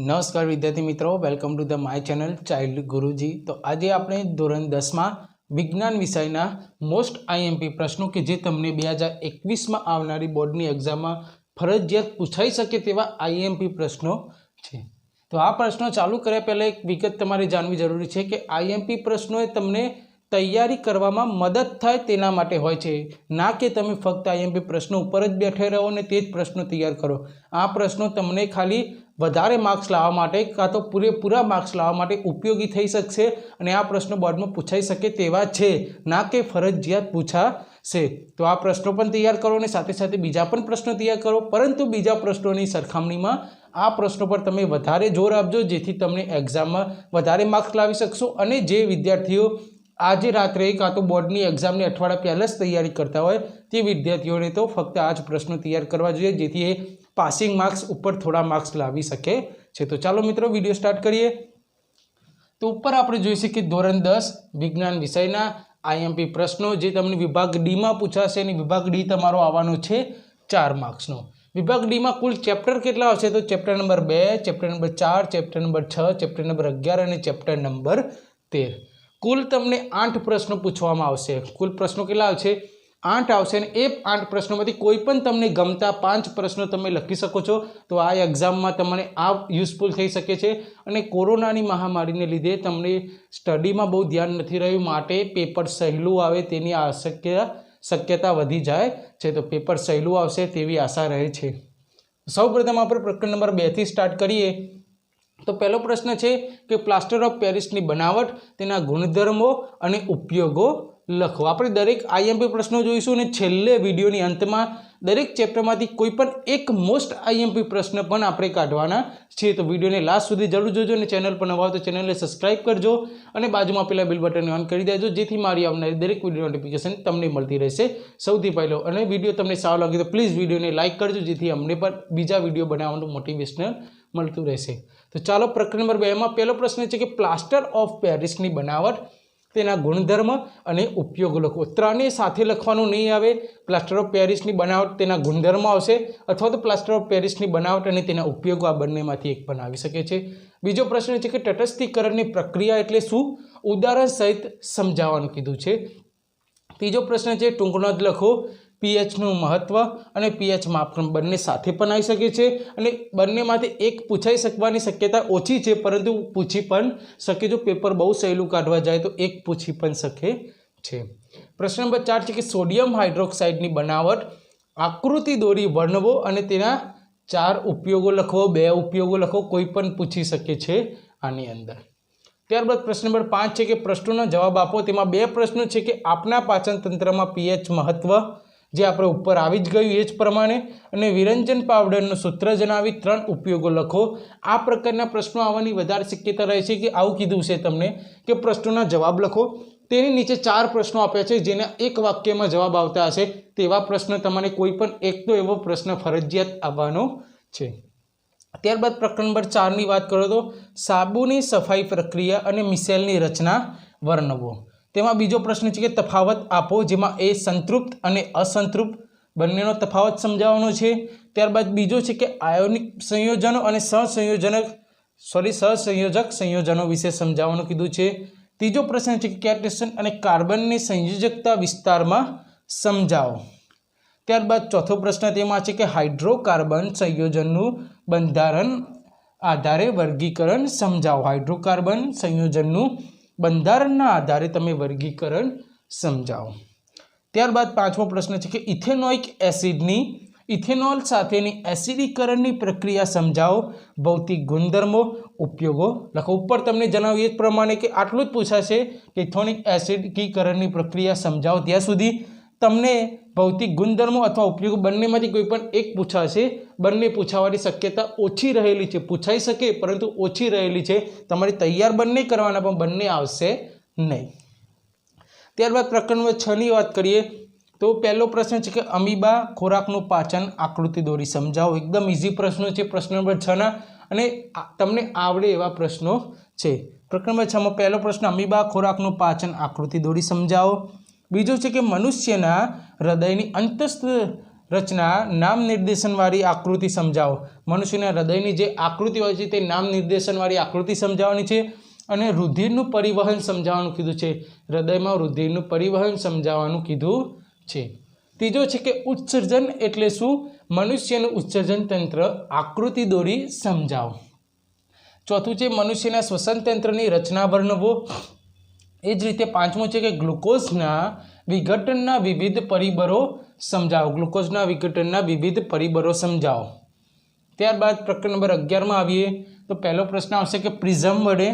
नमस्कार विद्यार्थी मित्रों, welcome to the my channel child Guruji. तो आज आपणे धोरण 10 में विज्ञान विषयना मोस्ट आईएमपी प्रश्नों के जे तमने 2021 में आवनारी बोर्डनी एक्जाम में फरजियात पूछाई सके तेवा आईएमपी प्रश्नों छे। तो आ प्रश्नों चालू करे पहले एक विगत तमारे जानवी जरूरी है कि आईएमपी प्रश्नों तमने तैयारी करवामां मदद थाय तेना माटे होय छे, ना कि तमे फक्त आईएमपी प्रश्नों पर ज बैठे रहो ने ते ज प्रश्नों तैयार करो। आ प्रश्नों तमने खाली વધારે માર્ક્સ લાવવા માટે કાં તો પૂરેપૂરા માર્ક્સ લાવવા માટે ઉપયોગી થઈ શકશે અને આ પ્રશ્નો બોર્ડમાં પૂછાઈ શકે તેવા છે, ના કે ફરજિયાત પૂછાશે। તો આ પ્રશ્નો પણ તૈયાર કરો અને સાથે સાથે બીજા પણ પ્રશ્નો તૈયાર કરો, પરંતુ બીજા પ્રશ્નોની સરખામણીમાં આ પ્રશ્નો પર તમે વધારે જોર આપજો જેથી તમને એક્ઝામમાં વધારે માર્ક્સ લાવી શકશો। અને જે વિદ્યાર્થીઓ આજે રાત્રે કાં તો બોર્ડની એક્ઝામની અઠવાડિયા પહેલાં જ તૈયારી કરતા હોય તે વિદ્યાર્થીઓને તો ફક્ત આ જ પ્રશ્નો તૈયાર કરવા જોઈએ જેથી એ પાસિંગ માર્ક્સ ઉપર થોડા માર્ક્સ લાવી શકે છે। તો ચાલો મિત્રો વિડીયો સ્ટાર્ટ કરીએ। તો ઉપર આપણે જોઈશું કે ધોરણ 10 વિજ્ઞાન વિષયના આઈએમપી પ્રશ્નો જે તમને વિભાગ ડી માં પૂછાશે અને વિભાગ ડી તમારો આવવાનો છે 4 માર્ક્સનો। વિભાગ ડી માં કુલ ચેપ્ટર કેટલા આવશે? તો chapter number 2, chapter number 4, chapter number 6, chapter number 11 અને ચેપ્ટર નંબર 13। कुल तमने 8 प्रश्नों पूछवामां आवशे। कुल प्रश्नों केटला आवशे? 8 आवशे अने ए 8 प्रश्नों में कोई पण तमने गमता 5 प्रश्नों तमे लखी शको छो। तो आ एक्जाम में तमने आ यूजफुल थई शके छे। अने कोरोनानी महामारीने लीधे तमने स्टडी में बहुत ध्यान नथी रह्युं, माटे पेपर सहेलुं आवे तेनी शक्यता वधी जाय छे। तो पेपर सहेलुं आवशे तेवी आशा रहे छे। सौप्रथम आपणे प्रकरण नंबर 2 थी स्टार्ट करीए। तो पहलो प्रश्न है कि प्लास्टर ऑफ पेरिस की बनावट, तेना गुणधर्मों और उपयोगों लखो। आपणे दरेक आईएमपी प्रश्नों जोईशुं ने छेल्ले विडियोनी अंत में दरेक चेप्टरमांथी कोईपण एक मोस्ट आईएमपी प्रश्न पण आपणे काढवाना छे। तो विडियो ने लास्ट सुधी जरूर जोजो ने चैनल पर नवा हो तो चैनल ने सब्सक्राइब करजो और बाजुमां पेला बेल बटन ऑन करी देजो जेथी मारी आवनारी दरेक विडियो नोटिफिकेशन तमने मळती रहेशे सौथी पहेलो। अने विडियो तमने सारो लागे तो प्लीज विडियो ने लाइक करजो जेथी अमने पण बीजा विडियो बनाववानुं मोटिवेशनल मळतुं रहेशे। तो चलो प्रकरण नंबर 2 में पहलो प्रश्न है कि प्लास्टर ऑफ पेरिस की बनावट, तेना गुणधर्म अने उपयोग लखो। त्रणेय साथे लखवानुं नहीं आवे। प्लास्टर ऑफ पेरिस की बनावट तेना गुणधर्म आवशे अथवा तो प्लास्टर ऑफ पेरिस की बनावट अने तेना उपयोग आ बंनेमांथी एक पण आवी शके छे। बीजो प्रश्न है कि तटस्थीकरणनी प्रक्रिया एटले शुं? उदाहरण सहित समजाववानुं कीधुं छे। तीजो प्रश्न है टूंक नोंध लखो। पीएच નું મહત્વ અને પીએચ માપન બંને સાથે પણ આવી શકે છે અને બંનેમાંથી એક પૂછાઈ શકવાની શક્યતા ઓછી છે, પરંતુ પૂછી પણ શકે। જો પેપર બહુ સહેલું કાઢવા જાય તો એક પૂછી પણ શકે છે। પ્રશ્ન નંબર 4 છે કે સોડિયમ હાઇડ્રોક્સાઇડની બનાવટ, આકૃતિ દોરી વર્ણવો અને તેના 4 ઉપયોગો લખો, 2 ઉપયોગો લખો, કોઈ પણ પૂછી શકે છે આની અંદર। ત્યારબાદ પ્રશ્ન નંબર 5 છે કે પ્રશ્નોનો જવાબ આપો। તેમાં 2 પ્રશ્નો છે કે આપના પાચન તંત્રમાં પીએચ મહત્વ જે આપણે ઉપર આવી જ ગયું એ જ પ્રમાણે, અને વિરંજન પાવડરનું સૂત્ર જણાવી 3 ઉપયોગો લખો। આ પ્રકારના પ્રશ્નો આવવાની વધારે શક્યતા રહે છે કે આવું કીધું છે તમને કે પ્રશ્નોના જવાબ લખો, તેની નીચે 4 પ્રશ્નો આપ્યા છે જેના એક વાક્યમાં જવાબ આવતા હશે તેવા પ્રશ્ન તમારે કોઈ પણ એક તો એવો પ્રશ્ન ફરજિયાત આવવાનો છે। ત્યારબાદ પ્રકરણ નંબર 4 ની વાત કરો તો સાબુની સફાઈ પ્રક્રિયા અને મિસેલની રચના વર્ણવો। તેમાં બીજો પ્રશ્ન છે કે તફાવત આપો, જેમાં એ સંતૃપ્ત અને અસંતૃપ્ત બંનેનો તફાવત સમજાવવાનો છે। ત્યારબાદ બીજો છે કે આયોનિક સંયોજનો અને સહસંયોજક સંયોજનો વિશે સમજાવવાનું કીધું છે। ત્રીજો પ્રશ્ન છે કે કેટેશન અને કાર્બનની સંયોજકતા વિસ્તારમાં સમજાવો। ત્યારબાદ ચોથો પ્રશ્ન તેમાં છે કે હાઇડ્રોકાર્બન સંયોજનનું બંધારણ આધારે વર્ગીકરણ સમજાવો। હાઇડ્રોકાર્બન સંયોજનનું બંધારણના આધારે તમે વર્ગીકરણ સમજાવો। ત્યારબાદ પાંચમો પ્રશ્ન છે કે ઇથેનોઇક એસિડની ઇથેનોલ સાથેની એસિડીકરણની પ્રક્રિયા સમજાવો। ભૌતિક ગુણધર્મો, ઉપયોગો લખો। ઉપર તમને જણાવ્યું એ પ્રમાણે કે આટલું જ પૂછાશે કે ઇથેનોઇક એસિડીકરણની પ્રક્રિયા સમજાવો। ત્યાં સુધી તમને ભૌતિક ગુણધર્મો અથવા ઉપયોગો બંનેમાંથી કોઈ પણ એક પૂછાશે। બંને પૂછાવાની શક્યતા ઓછી રહેલી છે, પૂછાઈ શકે પરંતુ ઓછી રહેલી છે। તમારે તૈયાર બંને કરવાના પણ બંને આવશે નહીં। ત્યારબાદ પ્રકરણ નંબર 6 ની વાત કરીએ તો પહેલો પ્રશ્ન છે કે અમીબા ખોરાકનું પાચન આકૃતિ દોરી સમજાવો। એકદમ ઇઝી પ્રશ્નો છે પ્રશ્ન નંબર 6 ના અને તમને આવડે એવા પ્રશ્નો છે। પ્રકરણ નંબર 6 માં પહેલો પ્રશ્ન અમીબા ખોરાકનું પાચન આકૃતિ દોરી સમજાવો। બીજો છે કે મનુષ્યના હૃદયની રચના નામ નિર્દેશનવાળી આકૃતિ સમજાવો। મનુષ્યના હૃદયની જે આકૃતિ હોય છે તે નામ નિર્દેશનવાળી આકૃતિ સમજાવવાની છે અને રુધિરનું પરિવહન સમજાવવાનું કીધું છે। હૃદયમાં રુધિરનું પરિવહન સમજાવવાનું કીધું છે। ત્રીજો છે કે ઉત્સર્જન એટલે શું? મનુષ્યનું ઉત્સર્જન તંત્ર આકૃતિ દોરી સમજાવો। ચોથું છે મનુષ્યના શ્વસન તંત્રની રચના વર્ણવો। એ જ રીતે પાંચમું છે કે ગ્લુકોઝના વિઘટનના વિવિધ પરિબળો સમજાવો। ગ્લુકોઝના વિઘટનના વિવિધ પરિબળો સમજાવો। ત્યારબાદ પ્રકરણ નંબર 11માં આવીએ તો પહેલો પ્રશ્ન આવશે કે પ્રિઝમ વડે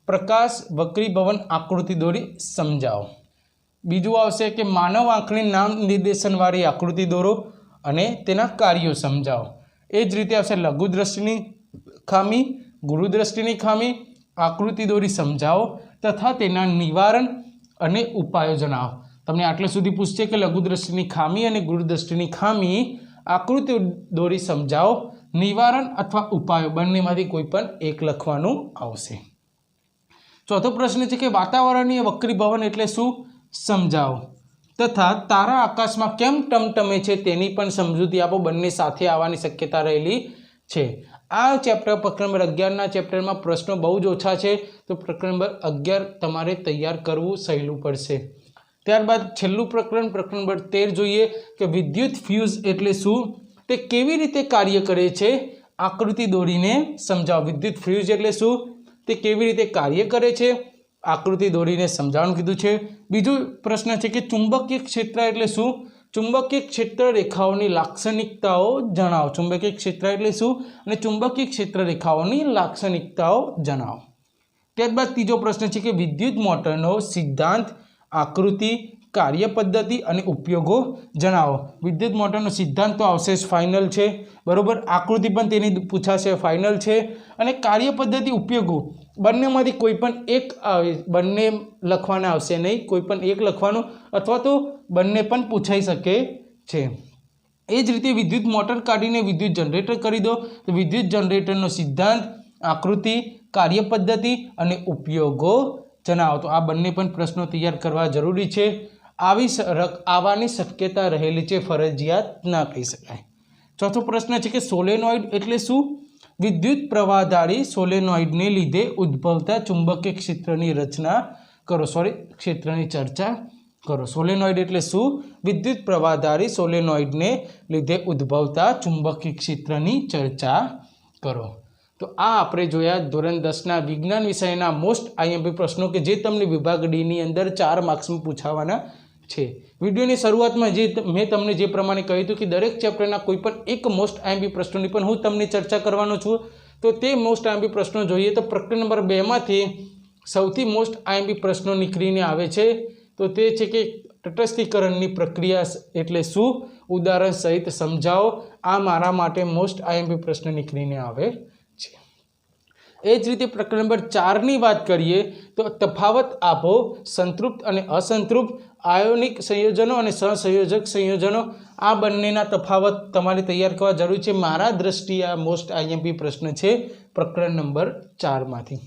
પ્રકાશ વક્રીભવન આકૃતિ દોરી સમજાવો। બીજું આવશે કે માનવ આંખની નામ નિર્દેશનવાળી આકૃતિ દોરો અને તેના કાર્યો સમજાવો। એ જ રીતે આવશે લઘુ દ્રષ્ટિની ખામી, ગુરુ દ્રષ્ટિની ખામી, આકૃતિ દોરી સમજાવો તથા તેના નિવારણ અને ઉપાયો જણાવો। તમને આટલે સુધી પૂછશે કે લઘુ દ્રષ્ટિની ખામી અને ગુરુ દ્રષ્ટિની ખામી આકૃતિ દોરી સમજાવો, નિવારણ અથવા ઉપાયો બંનેમાંથી કોઈ પણ એક લખવાનું આવશે। ચોથો પ્રશ્ન છે કે વાતાવરણીય વક્રીભવન એટલે શું સમજાવો તથા તારા આકાશમાં કેમ ટમટમે છે તેની પણ સમજૂતી આપો। બંને સાથે આવવાની શક્યતા રહેલી છે। આ ચેપ્ટર પ્રકરણ નંબર 11ના ચેપ્ટરમાં પ્રશ્નો બહુ જ ઓછા છે, તો પ્રકરણ નંબર 11 તમારે તૈયાર કરવું સહેલું પડશે। ત્યારબાદ છેલ્લું પ્રકરણ નંબર 13 જોઈએ કે વિદ્યુત ફ્યુઝ એટલે શું, તે કેવી રીતે કાર્ય કરે છે, આકૃતિ દોરીને સમજાવો। વિદ્યુત ફ્યુઝ એટલે શું, તે કેવી રીતે કાર્ય કરે છે, આકૃતિ દોરીને સમજાવવાનું કીધું છે। બીજો પ્રશ્ન છે કે ચુંબકીય ક્ષેત્ર એટલે શું, ચુંબકીય ક્ષેત્ર રેખાઓની લાક્ષણિકતાઓ જણાવો। ચુંબકીય ક્ષેત્ર એટલે શું અને ચુંબકીય ક્ષેત્ર રેખાઓની લાક્ષણિકતાઓ જણાવો। ત્યારબાદ ત્રીજો પ્રશ્ન છે કે વિદ્યુત મોટરનો સિદ્ધાંત, આકૃતિ, કાર્ય પદ્ધતિ અને ઉપયોગો જણાવો। વિદ્યુત મોટરનો સિદ્ધાંત તો આવશે જ, ફાઇનલ છે, બરોબર। આકૃતિ પણ તેની પૂછાશે, ફાઇનલ છે। અને કાર્ય પદ્ધતિ, ઉપયોગો બંનેમાંથી કોઈ પણ એક આવે, બંને લખવાના આવશે નહીં, કોઈ પણ એક લખવાનું અથવા તો બંને પણ પૂછાઈ શકે છે। એ જ રીતે વિદ્યુત મોટર કાઢીને વિદ્યુત જનરેટર કરી દો તો વિદ્યુત જનરેટરનો સિદ્ધાંત, આકૃતિ, કાર્ય પદ્ધતિ અને ઉપયોગો જણાવો। તો આ બંને પણ પ્રશ્નો તૈયાર કરવા જરૂરી છે। આવવાની શક્યતા રહેલી છે, ફરજિયાત ના કહી શકાય। ચોથો પ્રશ્ન છે કે સોલેનોઇડ એટલે શું, વિદ્યુત પ્રવાહધારી સોલેનોઇડને લીધે ઉદ્ભવતા ચુંબકીય ક્ષેત્રની રચના કરો, ક્ષેત્રની ચર્ચા કરો। સોલેનોઇડ એટલે શું, વિદ્યુત પ્રવાહધારી સોલેનોઇડને લીધે ઉદ્ભવતા ચુંબકીય ક્ષેત્રની ચર્ચા કરો। તો આ આપણે જોયા ધોરણ 10ના વિજ્ઞાન વિષયના મોસ્ટ આઈએમપી પ્રશ્નો કે જે તમને વિભાગ ડીની અંદર 4 માર્ક્સમાં પૂછાવાના છે। વિડીયોની શરૂઆતમાં મેં તમને જે પ્રમાણે કહ્યું હતું કે દરેક ચેપ્ટરના કોઈ પણ એક મોસ્ટ આઈએમપી પ્રશ્નોની પણ હું તમને ચર્ચા કરવાનો છું। તો તે મોસ્ટ આઈએમપી પ્રશ્નો જોઈએ તો પ્રકરણ નંબર 2માંથી સૌથી મોસ્ટ આઈએમપી પ્રશ્નો નીકળીને આવે છે, તો તે છે કે તટસ્થીકરણની પ્રક્રિયા એટલે શું, ઉદાહરણ સહિત સમજાવો। આ મારા માટે મોસ્ટ આઈએમપી પ્રશ્ન નીકળીને આવે છે। એ જ રીતે પ્રકરણ નંબર 4ની વાત કરીએ તો તફાવત આપો, સંતૃપ્ત અને અસંતૃપ્ત આયોનિક સંયોજનો અને સહસંયોજક સંયોજનો, આ બંનેના તફાવત તમારે તૈયાર કરવા જરૂરી છે। મારા દ્રષ્ટિએ આ મોસ્ટ આઈએમપી પ્રશ્ન છે પ્રકરણ નંબર 4માંથી।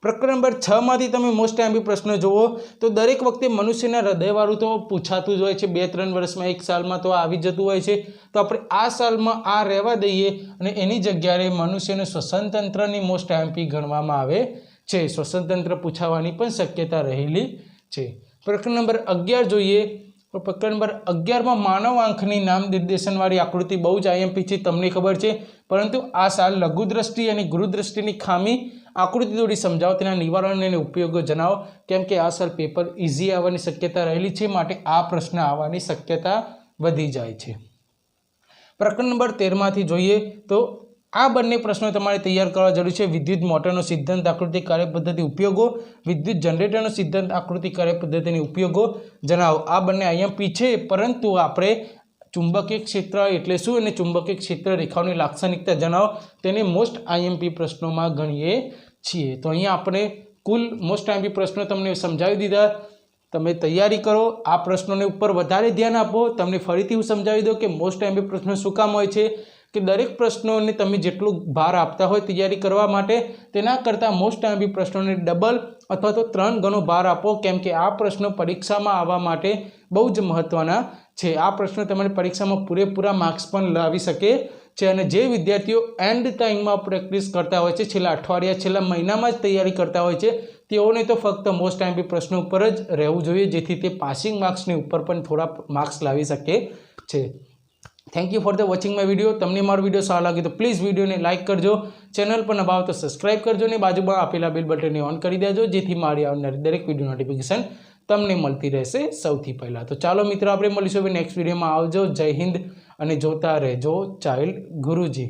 પ્રકરણ નંબર 6માંથી તમે મોસ્ટ આઈએમપી પ્રશ્ન જુઓ તો દરેક વખતે મનુષ્યના હૃદયવાળું તો પૂછાતું જ હોય છે, 2-3 વર્ષમાં, એક સાલમાં તો આવી જતું હોય છે। તો આપણે આ સાલમાં આ રહેવા દઈએ અને એની જગ્યાએ મનુષ્યનું શ્વસન તંત્રની મોસ્ટ આઈએમપી ગણવામાં આવે છે। શ્વસન તંત્ર પૂછાવાની પણ શક્યતા રહેલી છે। પ્રકરણ નંબર 11 જોઈએ તો પ્રકરણ નંબર 11માં માનવ આંખની નામ નિર્દેશનવાળી આકૃતિ બહુ જ આઈએમપી છે, તમને ખબર છે, પરંતુ આ સાલ લઘુ દ્રષ્ટિ અને ગુરુ દ્રષ્ટિની ખામી આકૃતિ દોરી સમજાવો, તેના નિવારણ અને ઉપયોગો જણાવો। કેમ કે આ સાલ પેપર ઇઝી આવવાની શક્યતા રહેલી છે, માટે આ પ્રશ્ન આવવાની શક્યતા વધી જાય છે। પ્રકરણ નંબર 13માંથી જોઈએ તો આ બંને પ્રશ્નો તમારે તૈયાર કરવા જરૂરી છે। વિદ્યુત મોટરનો સિદ્ધાંત, આકૃતિ, કાર્યપદ્ધતિ, ઉપયોગો, વિદ્યુત જનરેટરનો સિદ્ધાંત, આકૃતિ, કાર્યપદ્ધતિની ઉપયોગો જણાવો। આ બંને આઈએમપી છે, પરંતુ આપણે ચુંબકીય ક્ષેત્ર એટલે શું અને ચુંબકીય ક્ષેત્ર રેખાઓની લાક્ષણિકતા જણાવો, તેને મોસ્ટ આઈએમપી પ્રશ્નોમાં ગણીએ છીએ। તો અહીંયા આપણે કુલ મોસ્ટ આઈએમપી પ્રશ્નો તમને સમજાવી દીધા। તમે તૈયારી કરો, આ પ્રશ્નોને ઉપર વધારે ધ્યાન આપો। તમને ફરીથી હું સમજાવી દઉં કે મોસ્ટ આઈએમપી પ્રશ્નો શું કામ હોય છે કે દરેક પ્રશ્નોને તમે જેટલું ભાર આપતા હોય તૈયારી કરવા માટે, તેના કરતાં મોસ્ટ આઈએમપી પ્રશ્નોને ડબલ અથવા તો 3 ગણો ભાર આપો, કેમ કે આ પ્રશ્નો પરીક્ષામાં આવવા માટે બહુ જ મહત્ત્વના છે। આ પ્રશ્ન તમારી પરીક્ષામાં પૂરેપૂરા માર્ક્સ પણ લાવી શકે છે અને જે વિદ્યાર્થીઓ એન્ડ ટાઈમમાં પ્રેક્ટિસ કરતા હોય છે, છેલ્લા અઠવાડિયા છેલ્લા મહિનામાં જ તૈયારી કરતા હોય છે, તેઓને તો ફક્ત મોસ્ટ આઈએમપી પ્રશ્નો ઉપર જ રહેવું જોઈએ, જેથી તે પાસિંગ માર્ક્સની ઉપર પણ થોડા માર્ક્સ લાવી શકે છે। Thank you for the watching my video. તમને મારો વિડીયો સારો લાગે તો પ્લીઝ વિડીયોને લાઇક કરજો, ચેનલ પર નવા હો તો સબસ્ક્રાઇબ કરજો અને બાજુમાં આપેલા બેલ બટનને ઓન કરી દેજો, જેથી મારી આવનારી દરેક વિડીયો નોટિફિકેશન તમને મળતી રહેશે સૌથી પહેલાં। તો ચાલો મિત્રો, આપણે મળીશું હવે નેક્સ્ટ વિડીયોમાં। આવજો, જય હિન્દ અને જોતા રહેજો ચાઇલ્ડ ગુરુજી।